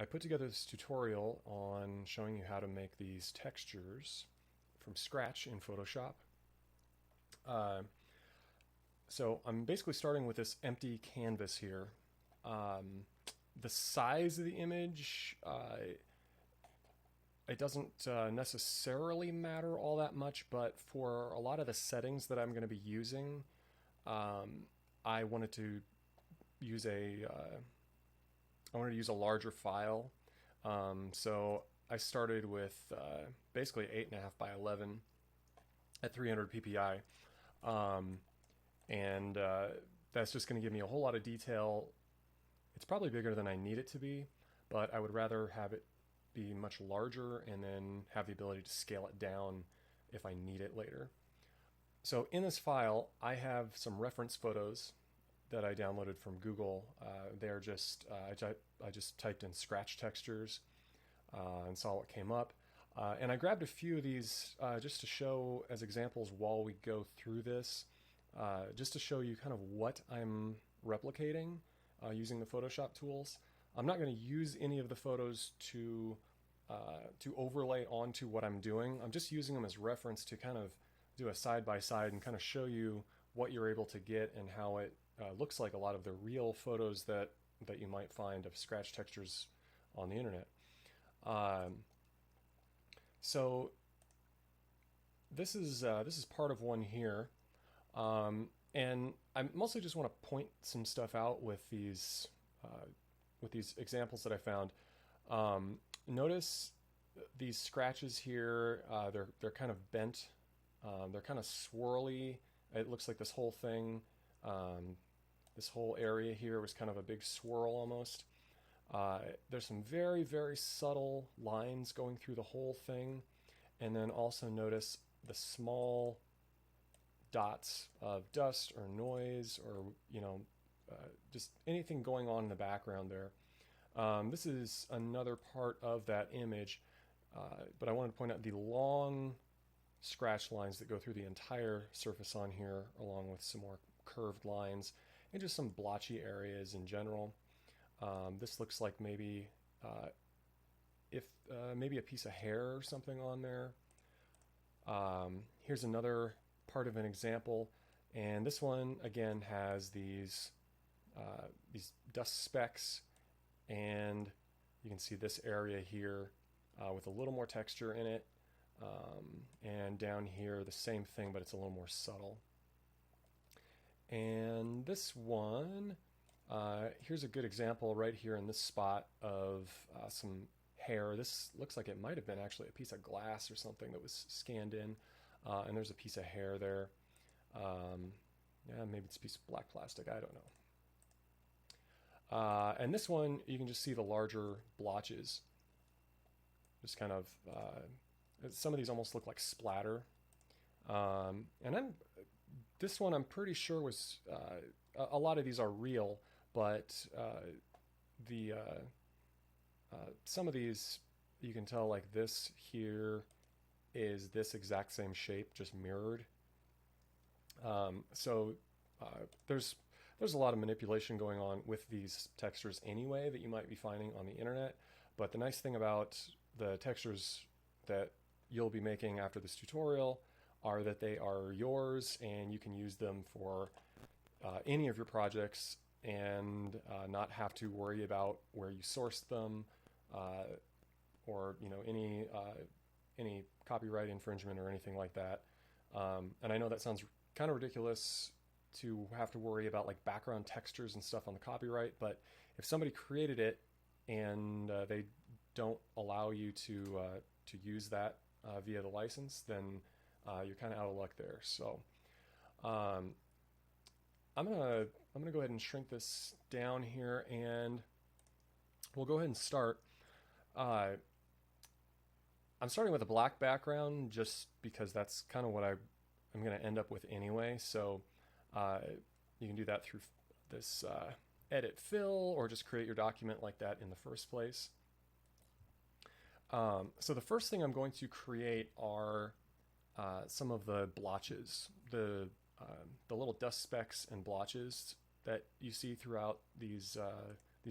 I put together this tutorial on showing you how to make these textures from scratch in Photoshop. Uh, so I'm basically starting with this empty canvas here. The size of the image, it doesn't necessarily matter all that much, but for a lot of the settings that I'm going to be using, I wanted to use a larger file. So I started with basically 8.5 by 11 at 300 ppi, and that's just going to give me a whole lot of detail. It's probably bigger than I need it to be, but I would rather have it be much larger and then have the ability to scale it down if I need it later. So in this file, I have some reference photos that I downloaded from Google. They're just I just typed in scratch textures and saw what came up. And I grabbed a few of these just to show as examples while we go through this, just to show you kind of what I'm replicating using the Photoshop tools. I'm not going to use any of the photos to overlay onto what I'm doing. I'm just using them as reference to kind of do a side by side and kind of show you what you're able to get and how it looks like a lot of the real photos that you might find of scratch textures on the internet. So this is part of one here, and I mostly just want to point some stuff out with these examples that I found. Notice these scratches here; they're kind of bent, they're kind of swirly. It looks like this whole thing, this whole area here was kind of a big swirl almost. There's some very, very subtle lines going through the whole thing. And then also notice the small dots of dust or noise or, just anything going on in the background there. This is another part of that image, but I wanted to point out the long scratch lines that go through the entire surface on here, along with some more curved lines and just some blotchy areas in general. This looks like maybe maybe a piece of hair or something on there. Here's another part of an example, and this one again has these dust specks, and you can see this area here with a little more texture in it, and down here the same thing, but it's a little more subtle. And this one, here's a good example right here in this spot of some hair. This looks like it might have been actually a piece of glass or something that was scanned in, and there's a piece of hair there. Yeah, maybe it's a piece of black plastic, I don't know. And this one, you can just see the larger blotches. Just kind of, some of these almost look like splatter. And this one I'm pretty sure was, a lot of these are real, but some of these you can tell, like this here is this exact same shape, just mirrored. So there's a lot of manipulation going on with these textures anyway that you might be finding on the internet. But the nice thing about the textures that you'll be making after this tutorial are that they are yours and you can use them for any of your projects and not have to worry about where you sourced them, or any copyright infringement or anything like that. And I know that sounds kind of ridiculous to have to worry about like background textures and stuff on the copyright, but if somebody created it and they don't allow you to use that via the license, then you're kind of out of luck there. So I'm gonna go ahead and shrink this down here, and we'll go ahead and start. I'm starting with a black background just because that's kind of what I'm going to end up with anyway. So you can do that through this edit fill, or just create your document like that in the first place. So the first thing I'm going to create are some of the blotches, the little dust specks and blotches that you see throughout these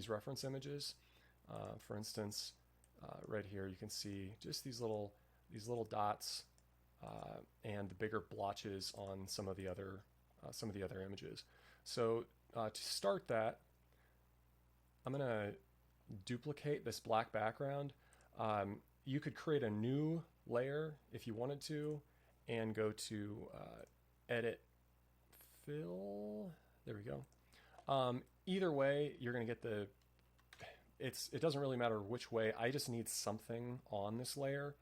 reference images. For instance, right here you can see just these little dots and the bigger blotches on some of the other images. So to start that, I'm gonna duplicate this black background. You could create a new layer if you wanted to, and go to edit, fill. There we go. Either way, you're gonna get the. It doesn't really matter which way. I just need something on this layer.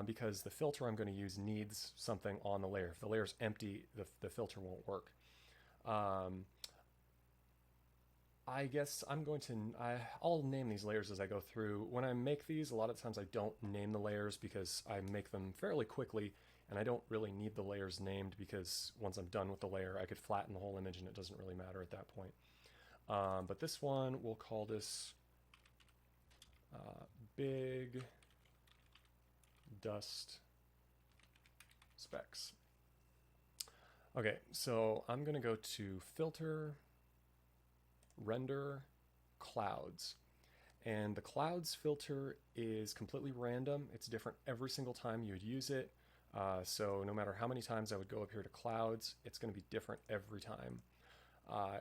Because the filter I'm going to use needs something on the layer. If the layer's empty, the filter won't work. I guess I'll name these layers as I go through. When I make these, a lot of times I don't name the layers because I make them fairly quickly, and I don't really need the layers named because once I'm done with the layer, I could flatten the whole image and it doesn't really matter at that point. But this one, we'll call this big dust specks. Okay, so I'm going to go to filter, render, clouds. And the clouds filter is completely random. It's different every single time you would use it. So no matter how many times I would go up here to clouds, it's going to be different every time.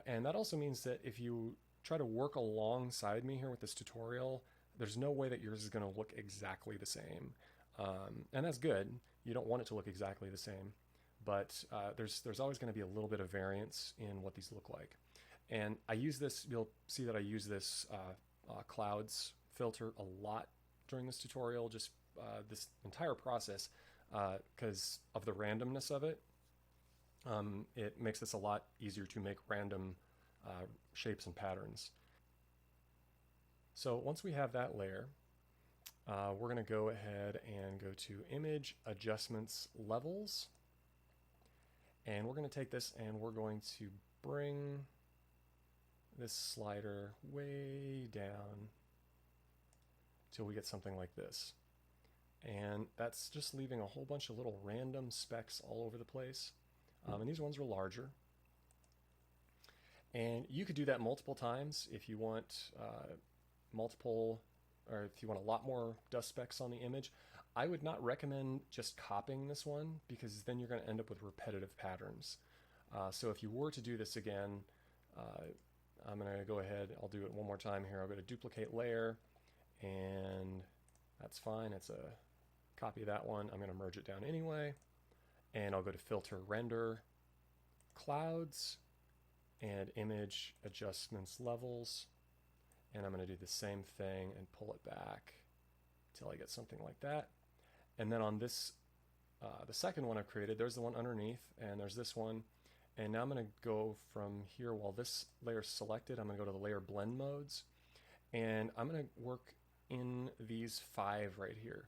And that also means that if you try to work alongside me here with this tutorial, there's no way that yours is going to look exactly the same. And that's good. You don't want it to look exactly the same, but there's always going to be a little bit of variance in what these look like. And I use this, you'll see that I use this clouds filter a lot during this tutorial, just this entire process, because of the randomness of it. It makes this a lot easier to make random shapes and patterns. So once we have that layer, we're going to go ahead and go to Image, Adjustments, Levels. And we're going to take this and we're going to bring this slider way down till we get something like this. And that's just leaving a whole bunch of little random specks all over the place. And these ones are larger. And you could do that multiple times if you want or if you want a lot more dust specks on the image. I would not recommend just copying this one because then you're going to end up with repetitive patterns. So if you were to do this again, I'm going to go ahead, I'll do it one more time here. I'll go to duplicate layer, and that's fine. It's a copy of that one. I'm going to merge it down anyway, and I'll go to filter, render, clouds, and image, adjustments, levels. And I'm going to do the same thing and pull it back until I get something like that. And then on this, the second one I've created, there's the one underneath, and there's this one. And now I'm going to go from here, while this layer is selected, I'm going to go to the layer blend modes. And I'm going to work in these 5 right here.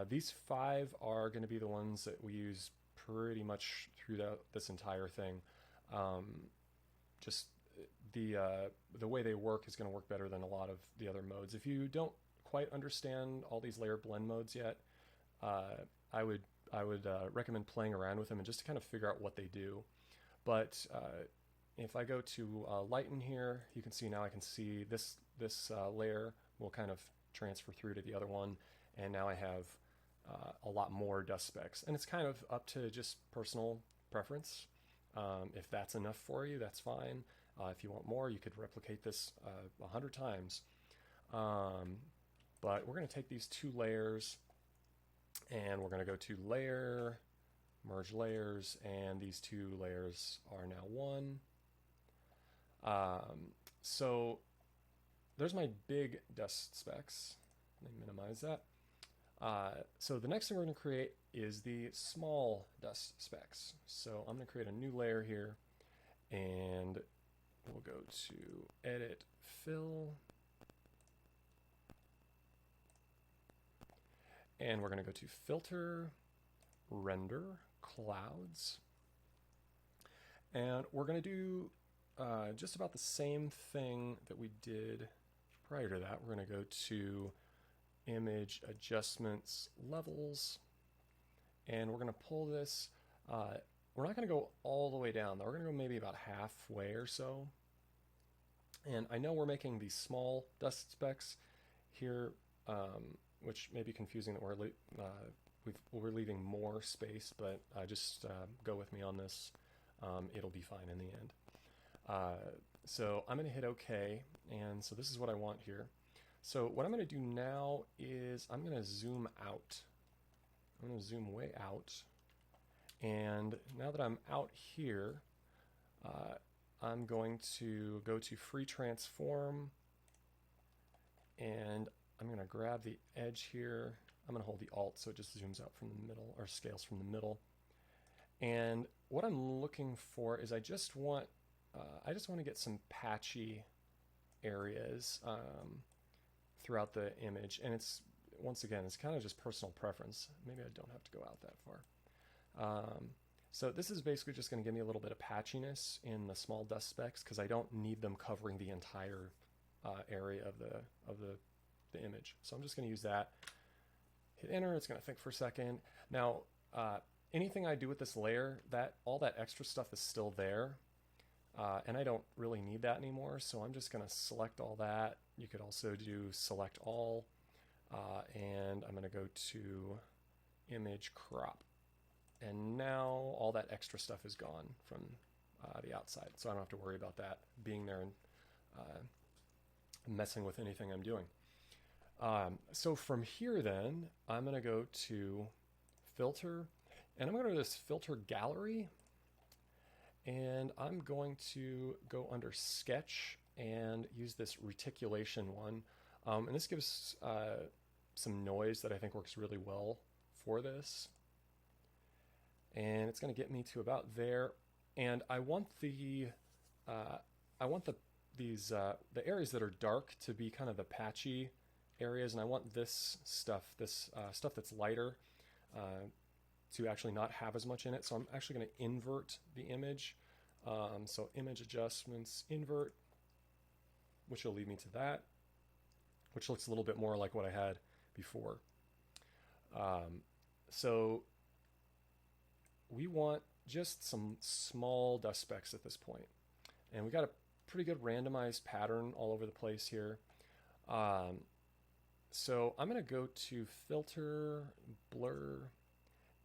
These 5 are going to be the ones that we use pretty much through this entire thing. Just the way they work is going to work better than a lot of the other modes. If you don't quite understand all these layer blend modes yet, I would recommend playing around with them and just to kind of figure out what they do. But if I go to lighten here, you can see now I can see this layer will kind of transfer through to the other one, and now I have a lot more dust specks. And it's kind of up to just personal preference. If that's enough for you, that's fine. If you want more, you could replicate this 100 times. But we're going to take these 2 layers, and we're going to go to Layer, Merge Layers, and these 2 layers are now one. So there's my big dust specks. Let me minimize that. So the next thing we're going to create is the small dust specks. So I'm going to create a new layer here, and we'll go to Edit, Fill, and we're going to go to Filter, Render, Clouds, and we're going to do just about the same thing that we did prior to that. We're going to go to Image, Adjustments, Levels, and we're going to pull this. We're not going to go all the way down, though. We're going to go maybe about halfway or so. And I know we're making these small dust specks, here, which may be confusing that we're leaving more space, but just go with me on this. It'll be fine in the end. So I'm going to hit OK, and so this is what I want here. So what I'm going to do now is I'm going to zoom out. I'm going to zoom way out. And now that I'm out here, I'm going to go to Free Transform, and I'm going to grab the edge here. I'm going to hold the Alt so it just zooms out from the middle, or scales from the middle. And what I'm looking for is I just want to get some patchy areas throughout the image, and it's, once again, it's kind of just personal preference. Maybe I don't have to go out that far. So this is basically just going to give me a little bit of patchiness in the small dust specks because I don't need them covering the entire area of the image. So I'm just going to use that. Hit enter. It's going to think for a second. Now, anything I do with this layer, all that extra stuff is still there, and I don't really need that anymore. So I'm just going to select all that. You could also do select all, and I'm going to go to image crop. And now all that extra stuff is gone from the outside, so I don't have to worry about that being there and messing with anything I'm doing. So from here then, I'm going to go to filter, and I'm going to go to this filter gallery, and I'm going to go under sketch and use this reticulation one. And this gives some noise that I think works really well for this. And it's going to get me to about there. And I want the areas that are dark to be kind of the patchy areas, and I want this stuff that's lighter to actually not have as much in it. So I'm actually going to invert the image. So image adjustments, invert, which will lead me to that, which looks a little bit more like what I had before. So we want just some small dust specks at this point. And we got a pretty good randomized pattern all over the place here. So I'm going to go to filter, blur,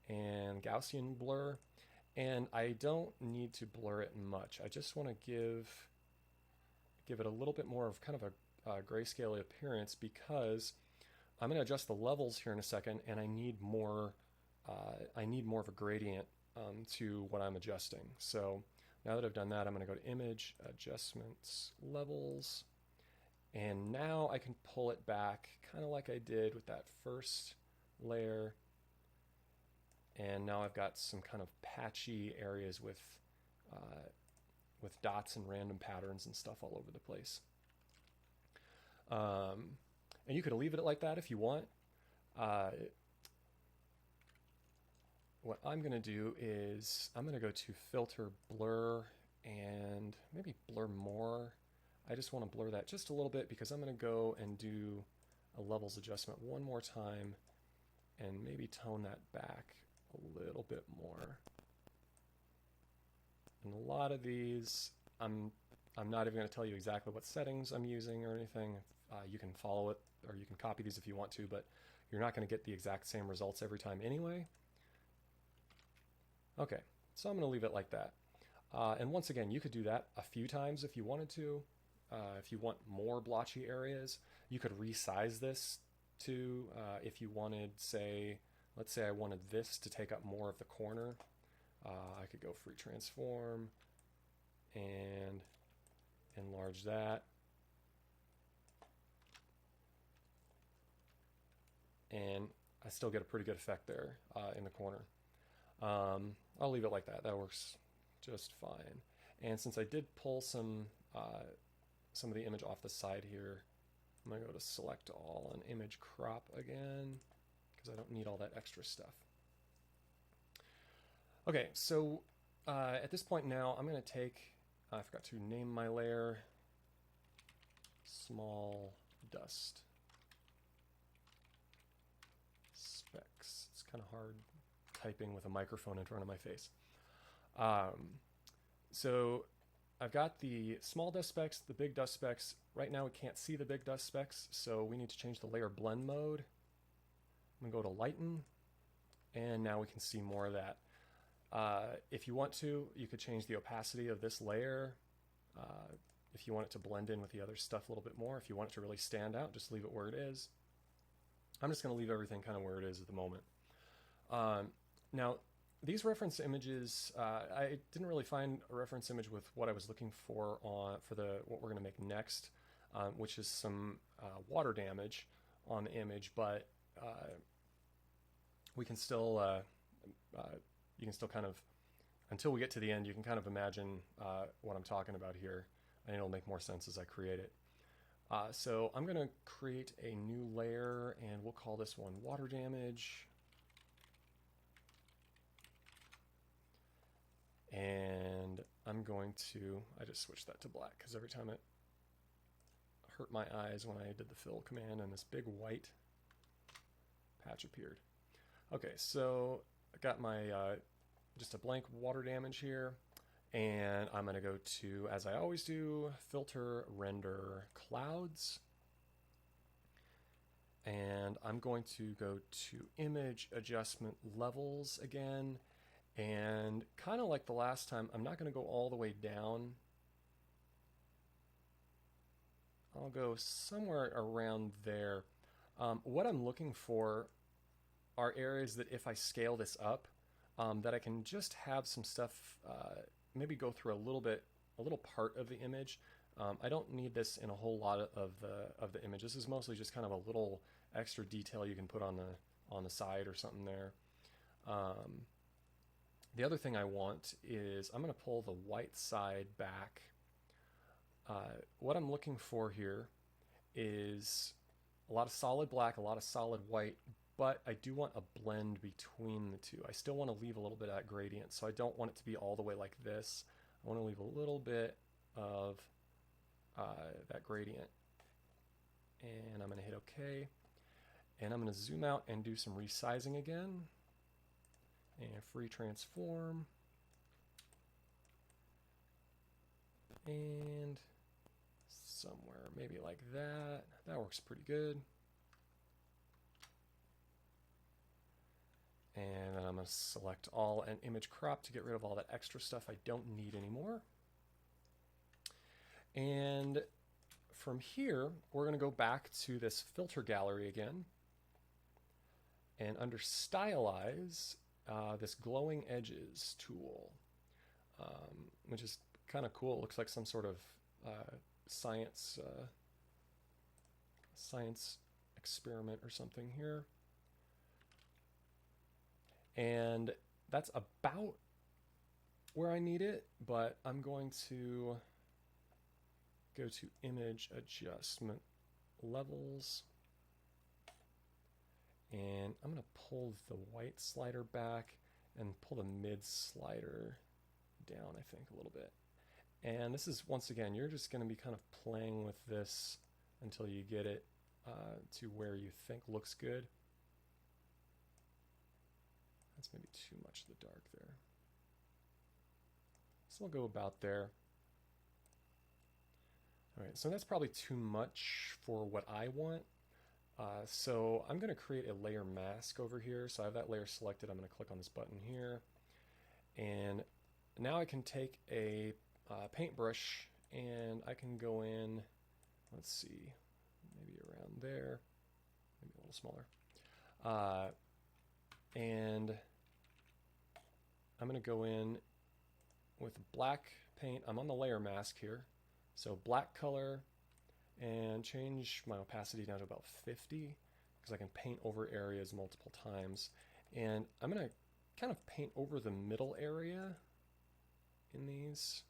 and Gaussian blur. And I don't need to blur it much. I just want to give it a little bit more of kind of a grayscale appearance because I'm going to adjust the levels here in a second, and I need more of a gradient to what I'm adjusting. So now that I've done that, I'm going to go to image, adjustments, levels, and now I can pull it back kind of like I did with that first layer. And now I've got some kind of patchy areas with dots and random patterns and stuff all over the place. And you could leave it like that if you want. What I'm going to do is I'm going to go to filter, blur, and maybe blur more. I just want to blur that just a little bit because I'm going to go and do a levels adjustment one more time and maybe tone that back a little bit more. And a lot of these, I'm not even going to tell you exactly what settings I'm using or anything. You can follow it, or you can copy these if you want to, but you're not going to get the exact same results every time anyway. Okay, so I'm going to leave it like that. And once again, you could do that a few times if you wanted to. If you want more blotchy areas, you could resize this to, if you wanted, let's say I wanted this to take up more of the corner. I could go free transform and enlarge that. And I still get a pretty good effect there in the corner. I'll leave it like that. That works just fine. And since I did pull some of the image off the side here, I'm going to go to select all and image crop again because I don't need all that extra stuff. Okay, so at this point now, I'm going to take, I forgot to name my layer, small dust specks. It's kind of hard typing with a microphone in front of my face. So I've got the small dust specks, the big dust specks. Right now we can't see the big dust specks, so we need to change the layer blend mode. I'm gonna go to lighten, and now we can see more of that. If you want to, you could change the opacity of this layer. If you want it to blend in with the other stuff a little bit more. If you want it to really stand out, just leave it where it is. I'm just going to leave everything kind of where it is at the moment. Now, these reference images, I didn't really find a reference image with what I was looking for for what we're going to make next, which is some water damage on the image, but we can still, you can still kind of, until we get to the end, you can kind of imagine what I'm talking about here, and it'll make more sense as I create it. So I'm going to create a new layer, and we'll call this one water damage. And I'm going to, I just switched that to black because every time it hurt my eyes when I did the fill command and this big white patch appeared. Okay, so I got my just a blank water damage here, and I'm going to go to, as I always do, filter, render clouds, and I'm going to go to image adjustment levels again, and kind of like the last time, I'm not going to go all the way down. I'll go somewhere around there. What I'm looking for are areas that if I scale this up, that I can just have some stuff, maybe go through a little part of the image. I don't need this in a whole lot of the image. This is mostly just kind of a little extra detail you can put on the side or something there. The other thing I want is I'm going to pull the white side back. What I'm looking for here is a lot of solid black, a lot of solid white, but I do want a blend between the two. I still want to leave a little bit of that gradient, so I don't want it to be all the way like this. I want to leave a little bit of that gradient. And I'm going to hit OK. And I'm going to zoom out and do some resizing again. And free transform. And somewhere maybe like that. That works pretty good. And then I'm going to select all and image crop to get rid of all that extra stuff I don't need anymore. And from here, we're going to go back to this filter gallery again. And under stylize, this glowing edges tool, which is kind of cool. It looks like some sort of science experiment or something here. And that's about where I need it, but I'm going to go to image adjustment levels, and I'm going to pull the white slider back and pull the mid slider down, I think, a little bit. And this is, once again, you're just going to be kind of playing with this until you get it to where you think looks good. That's maybe too much of the dark there. So we'll go about there. All right, so that's probably too much for what I want. So I'm going to create a layer mask over here. So I have that layer selected. I'm going to click on this button here. And now I can take a paintbrush and I can go in, let's see, maybe around there, maybe a little smaller. And I'm going to go in with black paint. I'm on the layer mask here. So black color, and change my opacity down to about 50 because I can paint over areas multiple times. And I'm going to kind of paint over the middle area in these.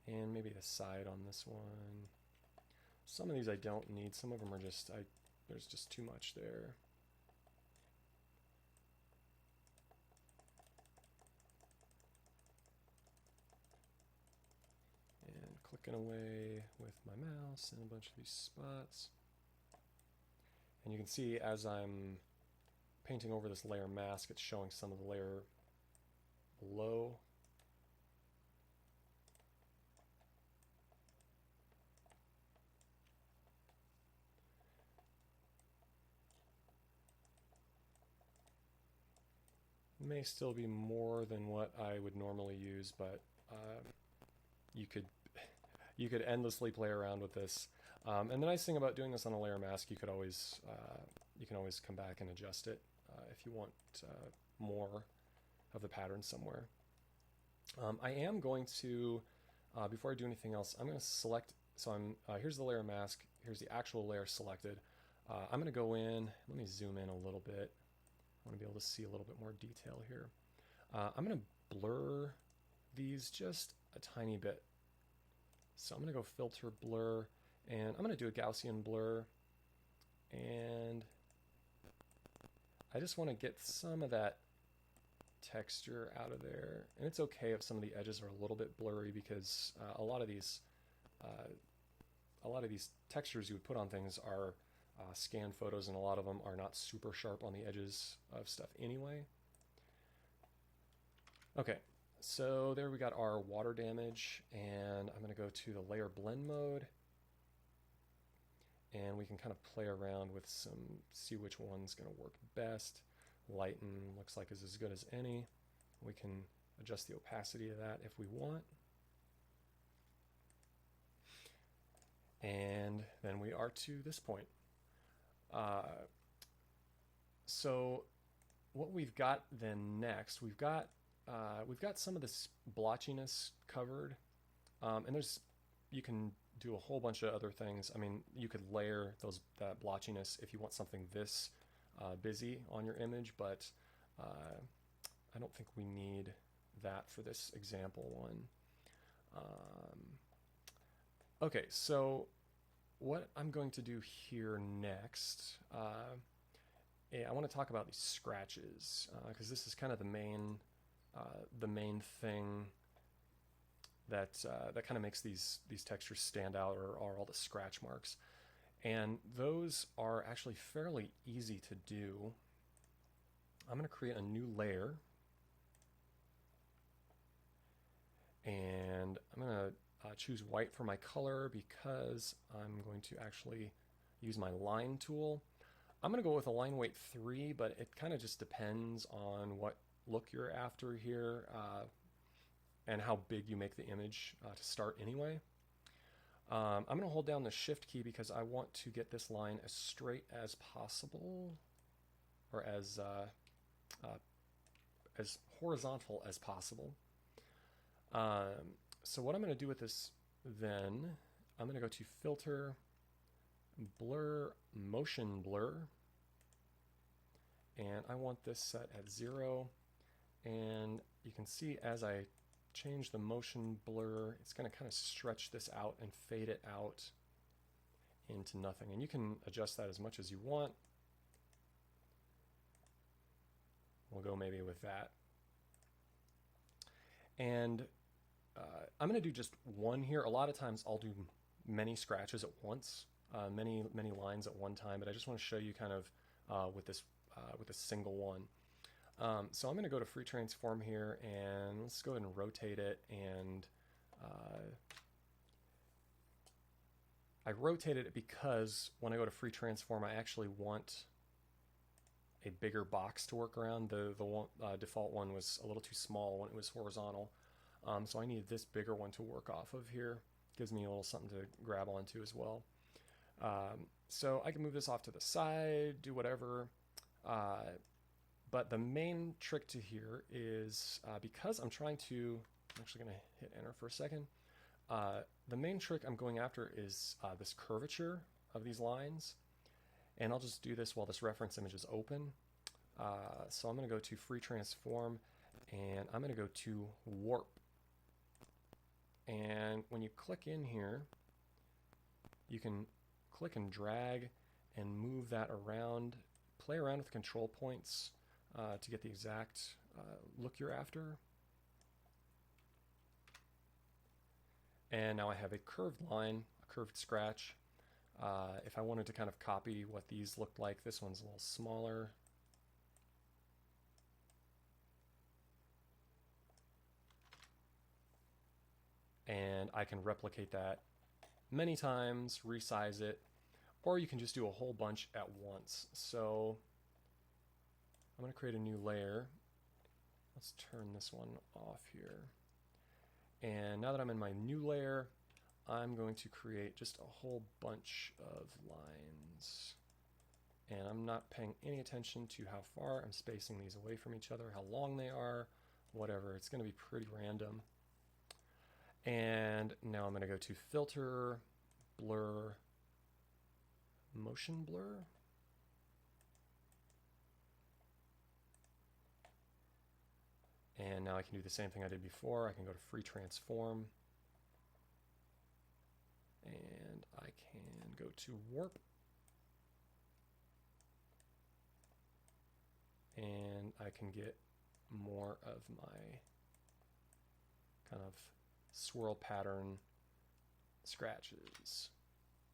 And maybe the side on this one. Some of these I don't need. Some of them are just, there's just too much there. And clicking away with my mouse in a bunch of these spots. And you can see as I'm painting over this layer mask, it's showing some of the layer below. May still be more than what I would normally use, but you could you could endlessly play around with this. And the nice thing about doing this on a layer mask, you can always come back and adjust it if you want more of the pattern somewhere. I am going to, before I do anything else, I'm going to select. So here's the layer mask. Here's the actual layer selected. I'm going to go in. Let me zoom in a little bit. I want to be able to see a little bit more detail here. I'm going to blur these just a tiny bit. So I'm going to go filter blur, and I'm going to do a Gaussian blur, and I just want to get some of that texture out of there. And it's okay if some of the edges are a little bit blurry, because a lot of these textures you would put on things are scan photos, and a lot of them are not super sharp on the edges of stuff anyway. Okay, so there we got our water damage, and I'm going to go to the layer blend mode, and we can kind of play around with see which one's going to work best. Lighten looks like is as good as any. We can adjust the opacity of that if we want. And then we are to this point. So what we've got then next, we've got some of this blotchiness covered, and you can do a whole bunch of other things. I mean, you could layer that blotchiness if you want something this busy on your image, but I don't think we need that for this example one. Okay, so what I'm going to do here next, I want to talk about these scratches, because this is kind of the main thing that kind of makes these textures stand out, or are all the scratch marks. And those are actually fairly easy to do. I'm going to create a new layer, and I'm going to choose white for my color, because I'm going to actually use my line tool. I'm going to go with a line weight 3, but it kind of just depends on what look you're after here, and how big you make the image to start anyway. I'm going to hold down the shift key because I want to get this line as straight as possible, or as horizontal as possible. So what I'm going to do with this then, I'm going to go to Filter, Blur, Motion Blur, and I want this set at 0. And you can see as I change the motion blur, it's going to kind of stretch this out and fade it out into nothing. And you can adjust that as much as you want. We'll go maybe with that. And I'm going to do just one here. A lot of times I'll do many scratches at once, many lines at one time, but I just want to show you kind of with this single one. So I'm going to go to free transform here, and let's go ahead and rotate it. And I rotated it because when I go to free transform, I actually want a bigger box to work around. The default one was a little too small when it was horizontal. So I needed this bigger one to work off of here. Gives me a little something to grab onto as well. So I can move this off to the side, do whatever. But the main trick to here is, because I'm actually going to hit enter for a second. The main trick I'm going after is this curvature of these lines. And I'll just do this while this reference image is open. So I'm going to go to free transform, and I'm going to go to warp. And when you click in here, you can click and drag and move that around, play around with control points to get the exact look you're after. And now I have a curved line, a curved scratch. If I wanted to kind of copy what these looked like, this one's a little smaller. and I can replicate that many times, resize it, or you can just do a whole bunch at once. So I'm going to create a new layer. Let's turn this one off here. And now that I'm in my new layer, I'm going to create just a whole bunch of lines. And I'm not paying any attention to how far I'm spacing these away from each other, how long they are, whatever. It's going to be pretty random. And now I'm going to go to Filter, Blur, Motion Blur. And now I can do the same thing I did before. I can go to Free Transform. And I can go to Warp. And I can get more of my kind of swirl pattern scratches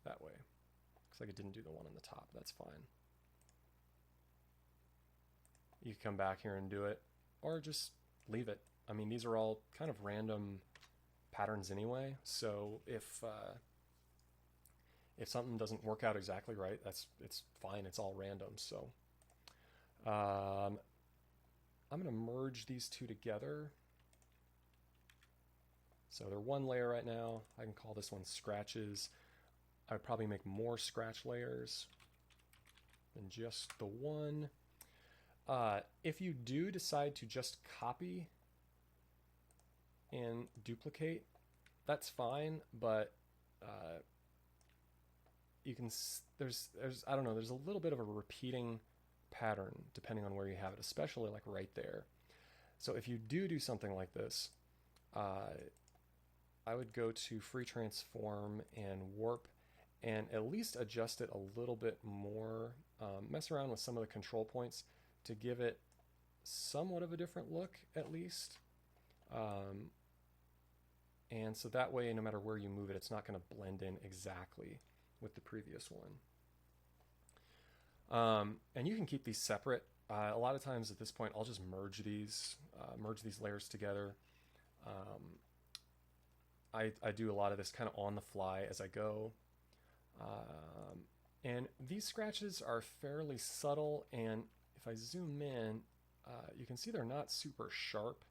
that way. Looks like it didn't do the one on the top. That's fine. You can come back here and do it, or just leave it. I mean, these are all kind of random patterns anyway, so if something doesn't work out exactly right, it's fine. It's all random. So I'm going to merge these two together. So they're one layer right now. I can call this one scratches. I would probably make more scratch layers than just the one. If you do decide to just copy and duplicate, that's fine, but you can, there's I don't know, there's a little bit of a repeating pattern depending on where you have it, especially like right there. So if you do something like this, I would go to Free Transform and Warp and at least adjust it a little bit more, mess around with some of the control points to give it somewhat of a different look at least. And so that way, no matter where you move it, it's not going to blend in exactly with the previous one. And you can keep these separate. A lot of times at this point, I'll just merge these layers together. I do a lot of this kind of on the fly as I go. And these scratches are fairly subtle, and if I zoom in, you can see they're not super sharp.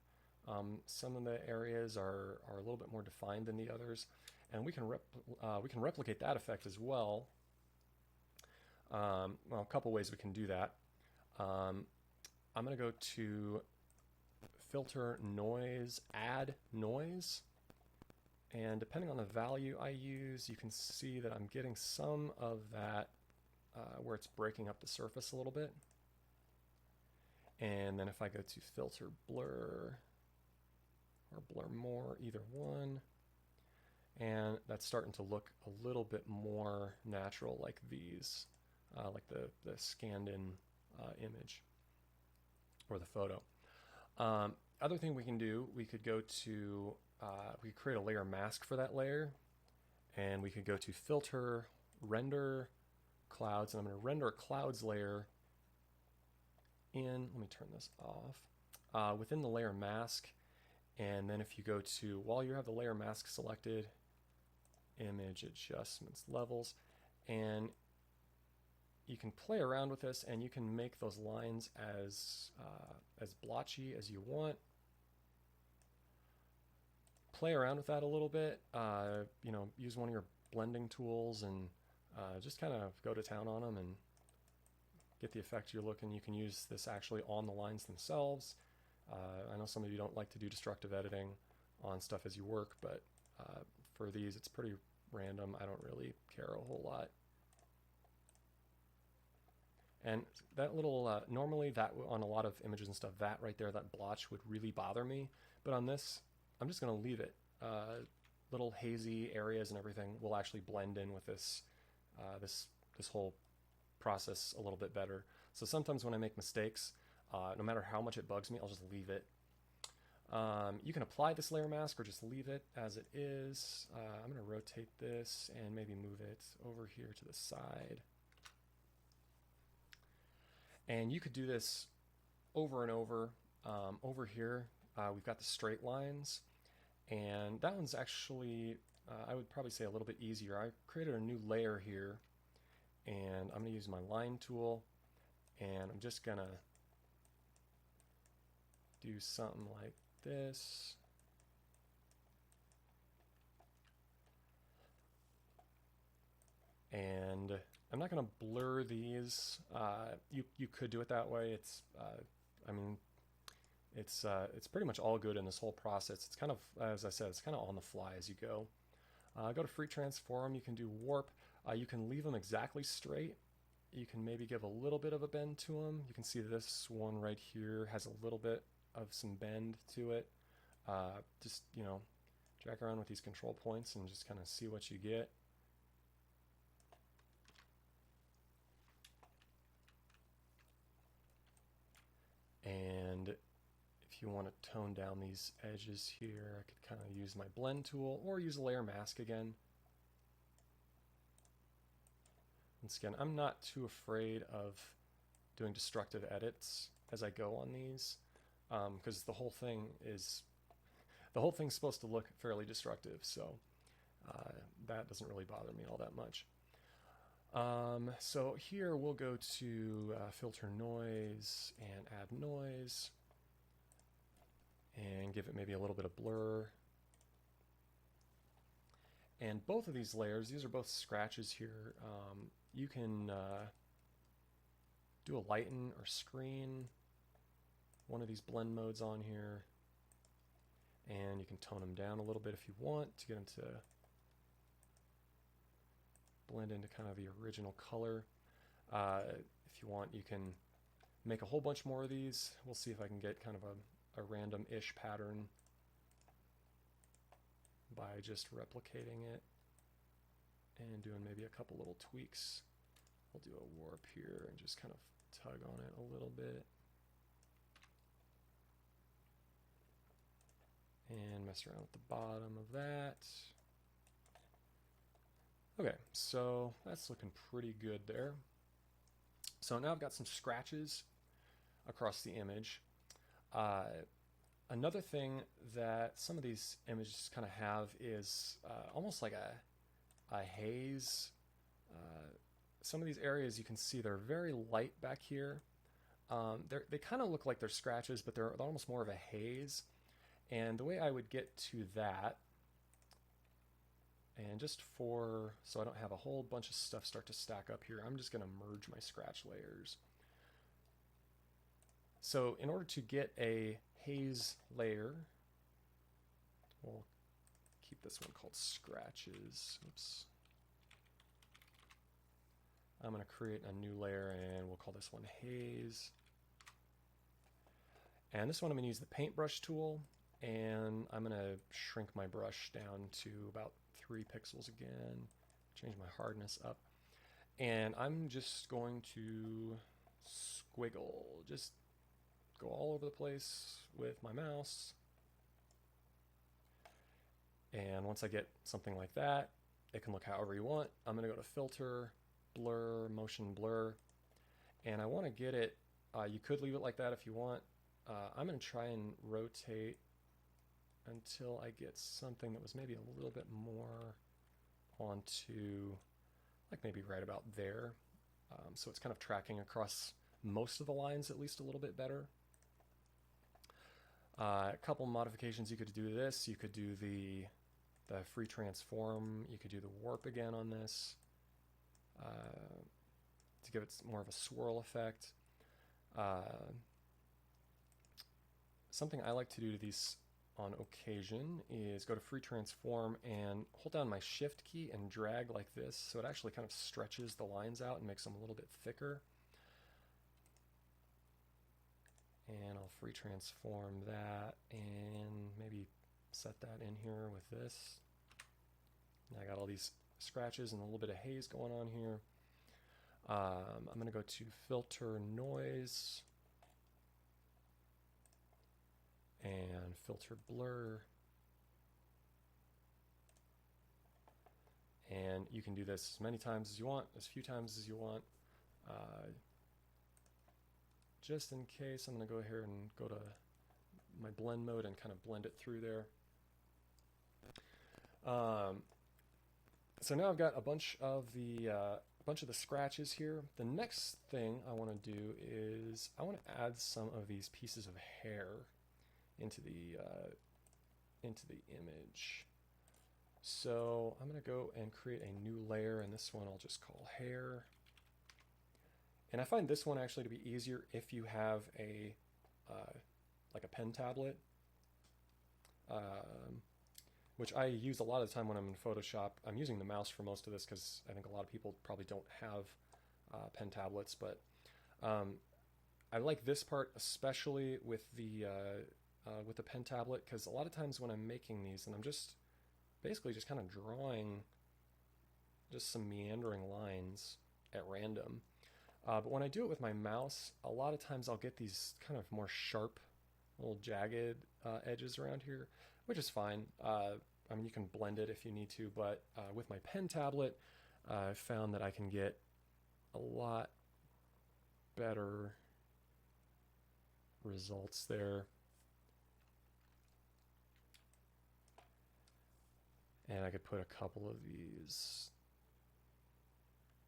Some of the areas are a little bit more defined than the others, and we can replicate that effect as well. Well, a couple ways we can do that. I'm going to go to Filter, Noise, Add Noise, and depending on the value I use, you can see that I'm getting some of that where it's breaking up the surface a little bit. And then if I go to Filter, Blur, or Blur More, either one, and that's starting to look a little bit more natural like these, like the scanned in image or the photo. Other thing we can do, we could go to, we could create a layer mask for that layer, and we could go to Filter, Render, Clouds, and I'm going to render a clouds layer in, let me turn this off, within the layer mask. And then if you go to, while you have the layer mask selected, image adjustments, levels, and you can play around with this and you can make those lines as blotchy as you want. Play around with that a little bit, you know, use one of your blending tools and just kind of go to town on them and get the effect you're looking. You can use this actually on the lines themselves. I know some of you don't like to do destructive editing on stuff as you work, but for these it's pretty random. I don't really care a whole lot. And that little, normally that on a lot of images and stuff, that right there, that blotch would really bother me. But on this, I'm just going to leave it. Little hazy areas and everything will actually blend in with this, this whole process a little bit better. So sometimes when I make mistakes, no matter how much it bugs me, I'll just leave it. You can apply this layer mask or just leave it as it is. I'm going to rotate this and maybe move it over here to the side. And you could do this over and over. Over here, we've got the straight lines. And that one's actually, I would probably say a little bit easier. I created a new layer here, and I'm going to use my line tool, and I'm just going to do something like this. And I'm not going to blur these. You could do it that way. It's I mean, it's pretty much all good in this whole process. It's kind of, as I said, it's kind of on the fly as you go. Go to free transform. You can do warp. You can leave them exactly straight. You can maybe give a little bit of a bend to them. You can see this one right here has a little bit of some bend to it. Just, you know, drag around with these control points and just kind of see what you get. And if you want to tone down these edges here, I could kind of use my blend tool or use a layer mask again. Once again, I'm not too afraid of doing destructive edits as I go on these, because the whole thing's supposed to look fairly destructive, so that doesn't really bother me all that much. So here we'll go to filter noise and add noise and give it maybe a little bit of blur. And both of these layers, these are both scratches here. You can do a lighten or screen one of these blend modes on here, and you can tone them down a little bit if you want to get them to blend into kind of the original color. If you want, you can make a whole bunch more of these. We'll see if I can get kind of a random-ish pattern by just replicating it and doing maybe a couple little tweaks. We'll do a warp here and just kind of tug on it a little bit. And mess around with the bottom of that. Okay, so that's looking pretty good there. So now I've got some scratches across the image. Another thing that some of these images kind of have is almost like a haze. Some of these areas you can see they're very light back here. They kind of look like they're scratches, but they're almost more of a haze. And the way I would get to that, and just so I don't have a whole bunch of stuff start to stack up here, I'm just going to merge my scratch layers. So in order to get a haze layer, we'll keep this one called scratches. Oops. I'm going to create a new layer and we'll call this one haze. And this one I'm going to use the paintbrush tool, and I'm going to shrink my brush down to about 3 pixels again, change my hardness up, and I'm just going to squiggle, just go all over the place with my mouse. And once I get something like that, it can look however you want. I'm going to go to filter, blur, motion blur, and I want to get it, you could leave it like that if you want. I'm going to try and rotate until I get something that was maybe a little bit more onto, like maybe right about there. So it's kind of tracking across most of the lines at least a little bit better. A couple modifications you could do this. You could do the free transform. You could do the warp again on this to give it more of a swirl effect. Something I like to do to these on occasion is go to free transform and hold down my shift key and drag like this, so it actually kind of stretches the lines out and makes them a little bit thicker. And I'll free transform that and maybe set that in here with this. Now I got all these scratches and a little bit of haze going on here. I'm going to go to filter noise and filter blur, and you can do this as many times as you want, as few times as you want. Just in case, I'm going to go here and go to my blend mode and kind of blend it through there. Um, so now I've got a bunch of the scratches here. The next thing I want to do is I want to add some of these pieces of hair into the image. So I'm going to go and create a new layer, and this one I'll just call hair. And I find this one actually to be easier if you have a like a pen tablet, which I use a lot of the time when I'm in Photoshop. I'm using the mouse for most of this because I think a lot of people probably don't have pen tablets, but I like this part especially with the pen tablet, because a lot of times when I'm making these and I'm just basically just kind of drawing just some meandering lines at random. But when I do it with my mouse, a lot of times I'll get these kind of more sharp, little jagged edges around here, which is fine. I mean, you can blend it if you need to, but with my pen tablet, I've found that I can get a lot better results there. And I could put a couple of these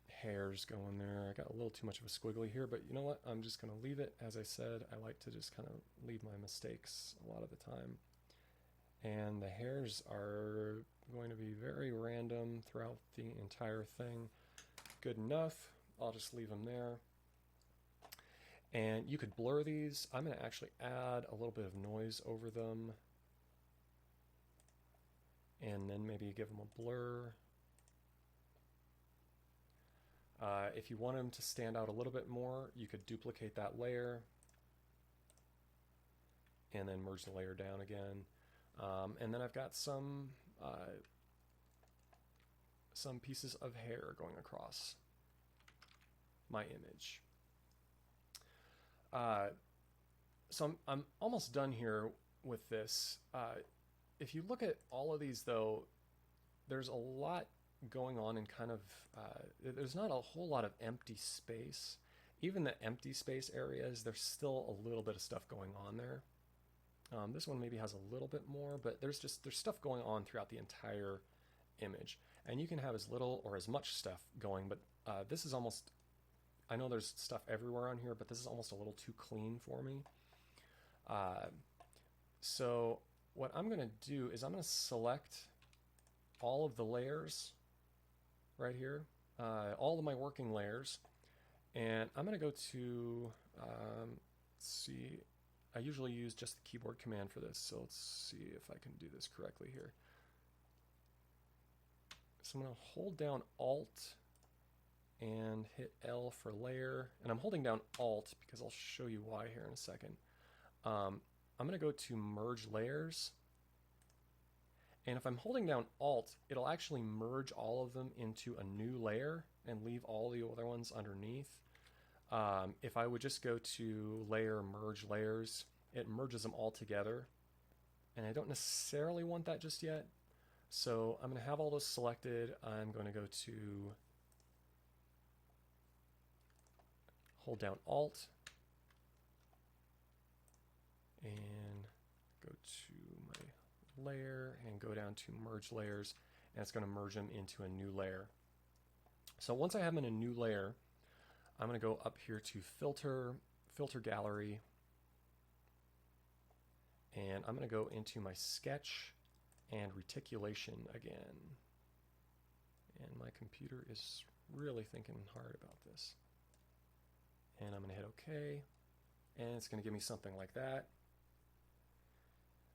hairs going there. I got a little too much of a squiggly here, but you know what? I'm just going to leave it. As I said, I like to just kind of leave my mistakes a lot of the time. And the hairs are going to be very random throughout the entire thing. Good enough. I'll just leave them there. And you could blur these. I'm going to actually add a little bit of noise over them, and then maybe give them a blur. If you want them to stand out a little bit more, you could duplicate that layer and then merge the layer down again. And then I've got some pieces of hair going across my image. So I'm almost done here with this. If you look at all of these, though, there's a lot going on, and kind of there's not a whole lot of empty space. Even the empty space areas, there's still a little bit of stuff going on there. This one maybe has a little bit more, but there's stuff going on throughout the entire image, and you can have as little or as much stuff going, but this is almost, I know there's stuff everywhere on here, but this is almost a little too clean for me. So what I'm going to do is I'm going to select all of the layers right here, all of my working layers, and I'm going to go to, let's see, I usually use just the keyboard command for this, so let's see if I can do this correctly here. So I'm going to hold down Alt and hit L for layer, and I'm holding down Alt because I'll show you why here in a second. I'm going to go to merge layers, and if I'm holding down Alt, it'll actually merge all of them into a new layer and leave all the other ones underneath. If I would just go to layer, merge layers, it merges them all together, and I don't necessarily want that just yet. So I'm going to have all those selected. I'm going to go to hold down Alt and go to my layer and go down to merge layers, and it's going to merge them into a new layer. So once I have them in a new layer, I'm going to go up here to filter, filter gallery, and I'm going to go into my sketch and reticulation again. And my computer is really thinking hard about this. And I'm going to hit OK, and it's going to give me something like that.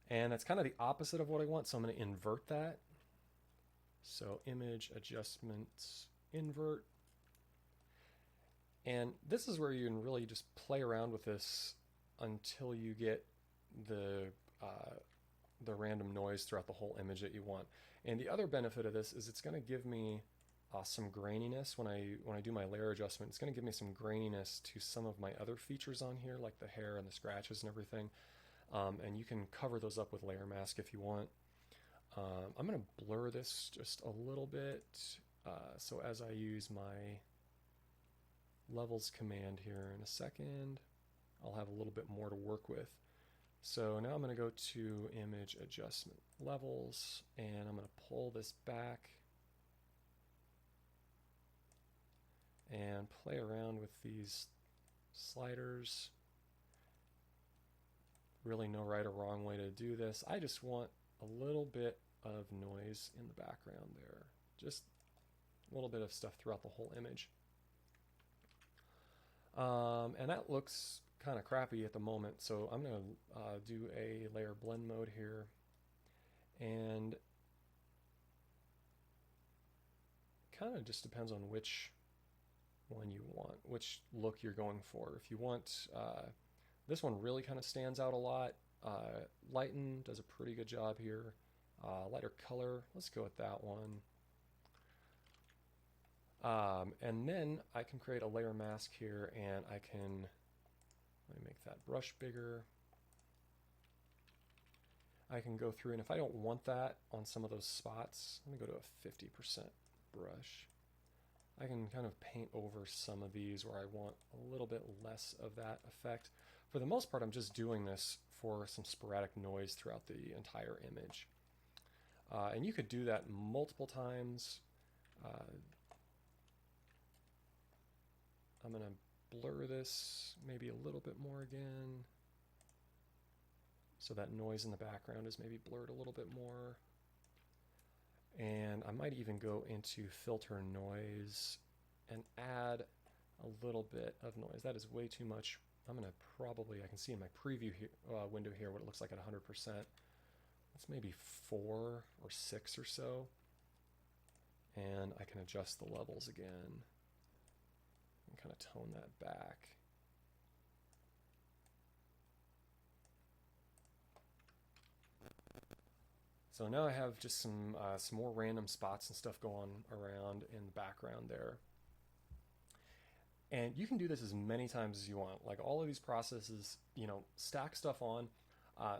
And that's kind of the opposite of what I want, so I'm going to invert that. So image adjustments, invert. And this is where you can really just play around with this until you get the random noise throughout the whole image that you want. And the other benefit of this is it's going to give me some graininess when I do my layer adjustment. It's going to give me some graininess to some of my other features on here, like the hair and the scratches and everything. And you can cover those up with layer mask if you want. I'm going to blur this just a little bit. So as I use my levels command here in a second, I'll have a little bit more to work with. So now I'm going to go to image adjustment levels, and I'm going to pull this back and play around with these sliders. Really no right or wrong way to do this. I just want a little bit of noise in the background there. Just a little bit of stuff throughout the whole image. And that looks kind of crappy at the moment, so I'm going to do a layer blend mode here. And kind of just depends on which one you want, which look you're going for. If you want, this one really kind of stands out a lot. Lighten does a pretty good job here. Lighter color, let's go with that one. And then I can create a layer mask here, and I can, let me make that brush bigger. I can go through, and if I don't want that on some of those spots, let me go to a 50% brush. I can kind of paint over some of these where I want a little bit less of that effect. For the most part, I'm just doing this for some sporadic noise throughout the entire image. And you could do that multiple times. I'm going to blur this maybe a little bit more again, so that noise in the background is maybe blurred a little bit more. And I might even go into filter noise and add a little bit of noise. That is way too much. I'm going to probably, I can see in my preview here, window here what it looks like at 100%. That's maybe 4 or 6 or so. And I can adjust the levels again and kind of tone that back. So now I have just some more random spots and stuff going around in the background there. And you can do this as many times as you want. Like all of these processes, you know, stack stuff on.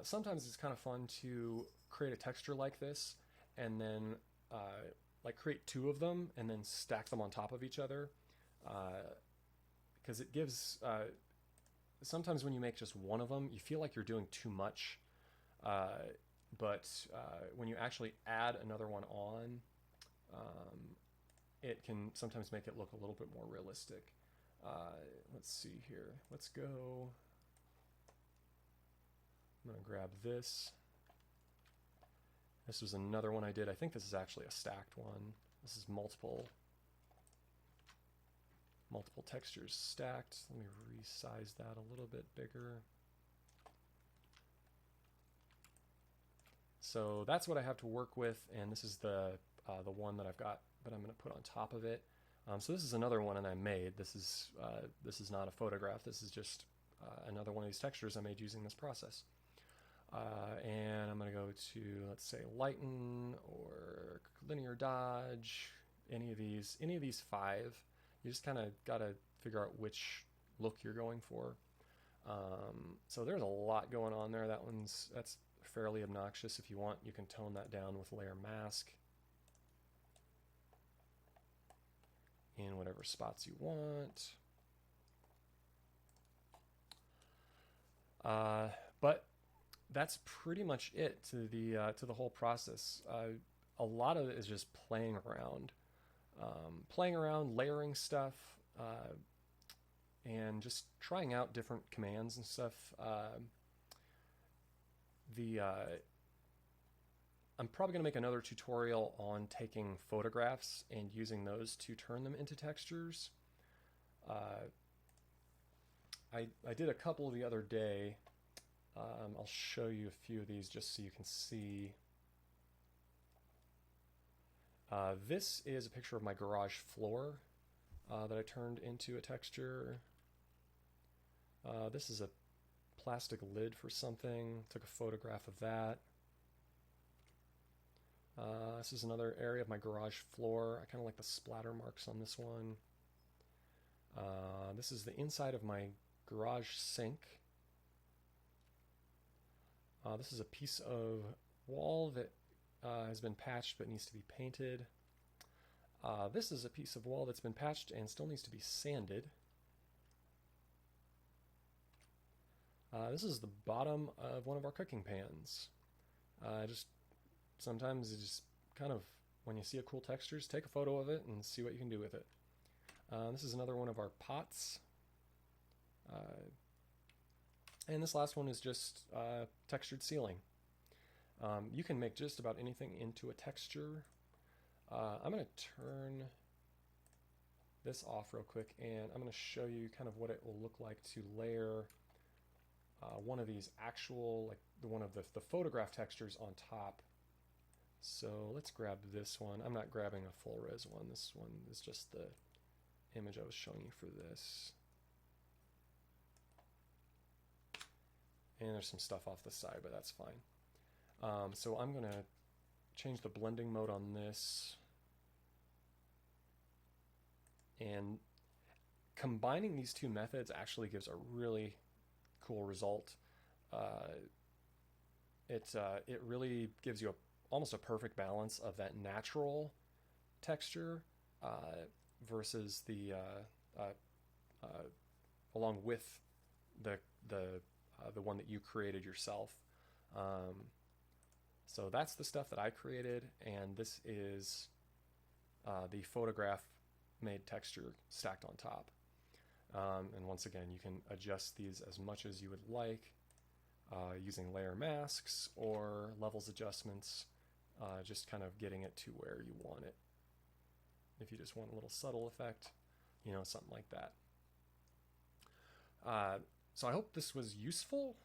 Sometimes it's kind of fun to create a texture like this and then like create 2 of them and then stack them on top of each other. Because it gives, sometimes when you make just one of them, you feel like you're doing too much. But when you actually add another one on, it can sometimes make it look a little bit more realistic. Let's see here. Let's go. I'm going to grab this. This was another one I did. I think this is actually a stacked one. This is multiple textures stacked. Let me resize that a little bit bigger. So that's what I have to work with, and this is the one that I've got that I'm going to put on top of it. So this is another one that I made. This is not a photograph. This is just another one of these textures I made using this process. And I'm going to go to, let's say, lighten or linear dodge. Any of these 5. You just kind of got to figure out which look you're going for. So there's a lot going on there. That's fairly obnoxious. If you want, you can tone that down with layer mask in whatever spots you want. But that's pretty much it to the whole process. A lot of it is just playing around, layering stuff, and just trying out different commands and stuff. I'm probably going to make another tutorial on taking photographs and using those to turn them into textures. I did a couple the other day. I'll show you a few of these just so you can see. This is a picture of my garage floor that I turned into a texture. This is a plastic lid for something. Took a photograph of that. This is another area of my garage floor. I kind of like the splatter marks on this one. This is the inside of my garage sink. This is a piece of wall that has been patched but needs to be painted. This is a piece of wall that's been patched and still needs to be sanded. This is the bottom of one of our cooking pans. Just sometimes you just kind of, when you see a cool texture, just take a photo of it and see what you can do with it. This is another one of our pots. And this last one is just textured ceiling. You can make just about anything into a texture. I'm going to turn this off real quick, and I'm going to show you kind of what it will look like to layer one of these actual, like one of the photograph textures on top. So let's grab this one. I'm not grabbing a full res one. This one is just the image I was showing you for this. And there's some stuff off the side, but that's fine. So I'm going to change the blending mode on this. And combining these two methods actually gives a really cool result. It really gives you almost a perfect balance of that natural texture versus the along with the one that you created yourself. So that's the stuff that I created, and this is the photograph made texture stacked on top. And once again, you can adjust these as much as you would like using layer masks or levels adjustments, just kind of getting it to where you want it. If you just want a little subtle effect, something like that. So I hope this was useful.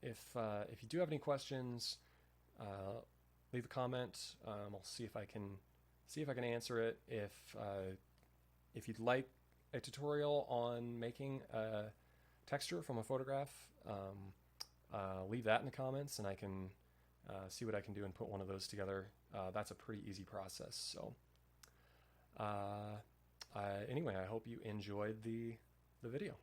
If you do have any questions, leave a comment. I'll see if I can answer it. If you'd like a tutorial on making a texture from a photograph, leave that in the comments, and I can see what I can do and put one of those together. That's a pretty easy process. So anyway, I hope you enjoyed the video.